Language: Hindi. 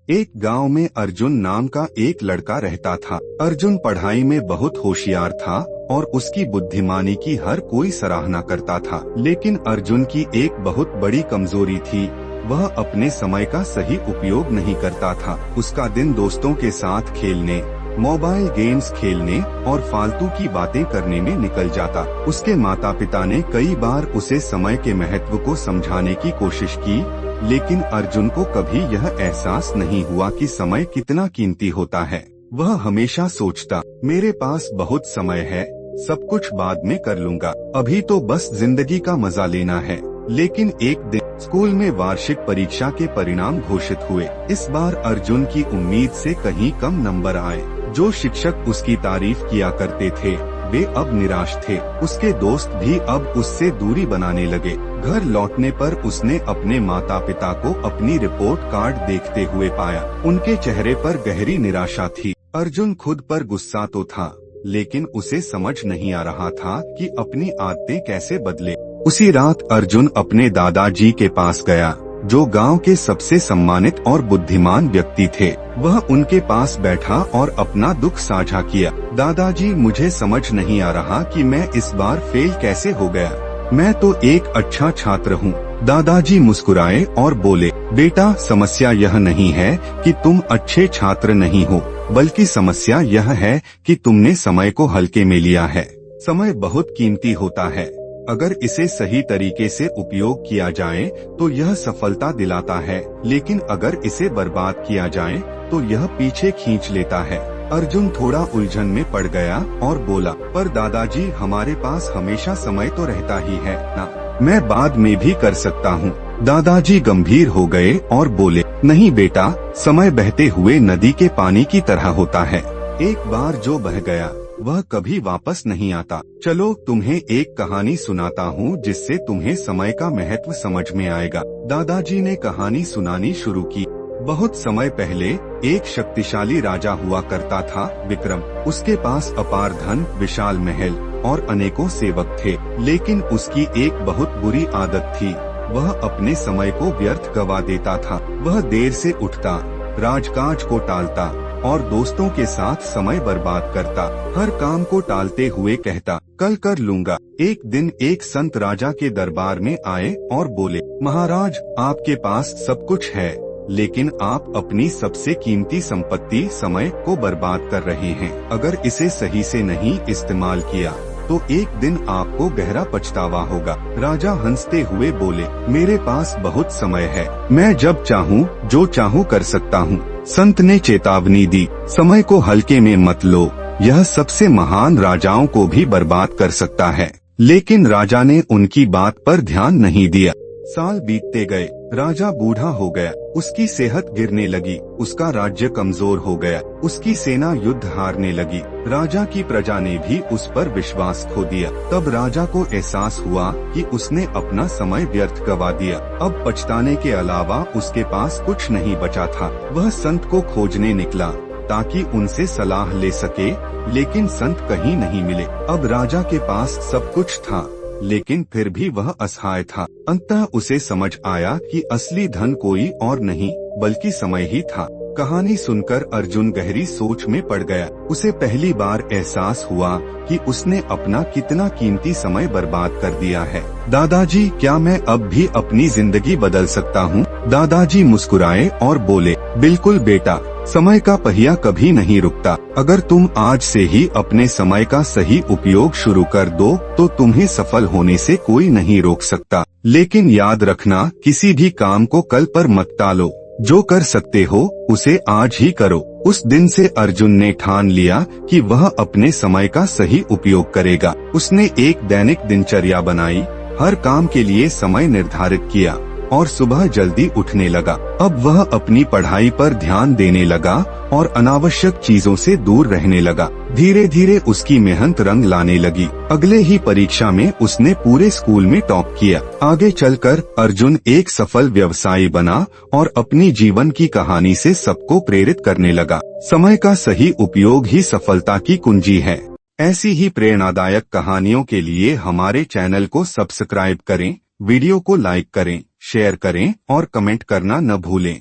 एक गांव में अर्जुन नाम का एक लड़का रहता था। अर्जुन पढ़ाई में बहुत होशियार था और उसकी बुद्धिमानी की हर कोई सराहना करता था। लेकिन अर्जुन की एक बहुत बड़ी कमजोरी थी, वह अपने समय का सही उपयोग नहीं करता था। उसका दिन दोस्तों के साथ खेलने, मोबाइल गेम्स खेलने और फालतू की बातें करने में निकल जाता। उसके माता पिता ने कई बार उसे समय के महत्व को समझाने की कोशिश की, लेकिन अर्जुन को कभी यह एहसास नहीं हुआ कि समय कितना कीमती होता है। वह हमेशा सोचता, मेरे पास बहुत समय है, सब कुछ बाद में कर लूंगा, अभी तो बस जिंदगी का मजा लेना है। लेकिन एक दिन स्कूल में वार्षिक परीक्षा के परिणाम घोषित हुए। इस बार अर्जुन की उम्मीद से कहीं कम नंबर आए। जो शिक्षक उसकी तारीफ किया करते थे, वे अब निराश थे। उसके दोस्त भी अब उससे दूरी बनाने लगे। घर लौटने पर उसने अपने माता पिता को अपनी रिपोर्ट कार्ड देखते हुए पाया। उनके चेहरे पर गहरी निराशा थी। अर्जुन खुद पर गुस्सा तो था, लेकिन उसे समझ नहीं आ रहा था कि अपनी आदतें कैसे बदले। उसी रात अर्जुन अपने दादाजी के पास गया, जो गांव के सबसे सम्मानित और बुद्धिमान व्यक्ति थे। वह उनके पास बैठा और अपना दुख साझा किया। दादाजी, मुझे समझ नहीं आ रहा कि मैं इस बार फेल कैसे हो गया। मैं तो एक अच्छा छात्र हूँ। दादाजी मुस्कुराए और बोले, बेटा, समस्या यह नहीं है कि तुम अच्छे छात्र नहीं हो, बल्कि समस्या यह है कि तुमने समय को हल्के में लिया है। समय बहुत कीमती होता है। अगर इसे सही तरीके से उपयोग किया जाए तो यह सफलता दिलाता है, लेकिन अगर इसे बर्बाद किया जाए तो यह पीछे खींच लेता है। अर्जुन थोड़ा उलझन में पड़ गया और बोला, पर दादाजी, हमारे पास हमेशा समय तो रहता ही है ना, मैं बाद में भी कर सकता हूँ। दादाजी गंभीर हो गए और बोले, नहीं बेटा, समय बहते हुए नदी के पानी की तरह होता है। एक बार जो बह गया वह कभी वापस नहीं आता। चलो तुम्हें एक कहानी सुनाता हूँ जिससे तुम्हें समय का महत्व समझ में आएगा। दादाजी ने कहानी सुनानी शुरू की। बहुत समय पहले एक शक्तिशाली राजा हुआ करता था, विक्रम। उसके पास अपार धन, विशाल महल और अनेकों सेवक थे। लेकिन उसकी एक बहुत बुरी आदत थी, वह अपने समय को व्यर्थ गवा देता था। वह देर से उठता, राजकाज को टालता और दोस्तों के साथ समय बर्बाद करता। हर काम को टालते हुए कहता, कल कर लूंगा। एक दिन एक संत राजा के दरबार में आए और बोले, महाराज, आपके पास सब कुछ है, लेकिन आप अपनी सबसे कीमती संपत्ति समय को बर्बाद कर रहे हैं। अगर इसे सही से नहीं इस्तेमाल किया तो एक दिन आपको गहरा पछतावा होगा। राजा हंसते हुए बोले, मेरे पास बहुत समय है, मैं जब चाहूँ जो चाहूँ कर सकता हूँ। संत ने चेतावनी दी, समय को हल्के में मत लो, यह सबसे महान राजाओं को भी बर्बाद कर सकता है। लेकिन राजा ने उनकी बात पर ध्यान नहीं दिया। साल बीतते गए, राजा बूढ़ा हो गया, उसकी सेहत गिरने लगी, उसका राज्य कमजोर हो गया, उसकी सेना युद्ध हारने लगी। राजा की प्रजा ने भी उस पर विश्वास खो दिया। तब राजा को एहसास हुआ कि उसने अपना समय व्यर्थ गवा दिया। अब पछताने के अलावा उसके पास कुछ नहीं बचा था। वह संत को खोजने निकला ताकि उनसे सलाह ले सके, लेकिन संत कहीं नहीं मिले। अब राजा के पास सब कुछ था, लेकिन फिर भी वह असहाय था। अंततः उसे समझ आया कि असली धन कोई और नहीं बल्कि समय ही था। कहानी सुनकर अर्जुन गहरी सोच में पड़ गया। उसे पहली बार एहसास हुआ कि उसने अपना कितना कीमती समय बर्बाद कर दिया है। दादाजी, क्या मैं अब भी अपनी जिंदगी बदल सकता हूँ? दादाजी मुस्कुराए और बोले, बिल्कुल बेटा, समय का पहिया कभी नहीं रुकता। अगर तुम आज से ही अपने समय का सही उपयोग शुरू कर दो तो तुम्हें सफल होने से कोई नहीं रोक सकता। लेकिन याद रखना, किसी भी काम को कल पर मत टालो। जो कर सकते हो उसे आज ही करो। उस दिन से अर्जुन ने ठान लिया कि वह अपने समय का सही उपयोग करेगा। उसने एक दैनिक दिनचर्या बनाई, हर काम के लिए समय निर्धारित किया और सुबह जल्दी उठने लगा। अब वह अपनी पढ़ाई पर ध्यान देने लगा और अनावश्यक चीजों से दूर रहने लगा। धीरे धीरे उसकी मेहनत रंग लाने लगी। अगले ही परीक्षा में उसने पूरे स्कूल में टॉप किया। आगे चलकर अर्जुन एक सफल व्यवसायी बना और अपनी जीवन की कहानी से सबको प्रेरित करने लगा। समय का सही उपयोग ही सफलता की कुंजी है। ऐसी ही प्रेरणादायक कहानियों के लिए हमारे चैनल को सब्सक्राइब करें, वीडियो को लाइक करें, शेयर करें और कमेंट करना न भूलें।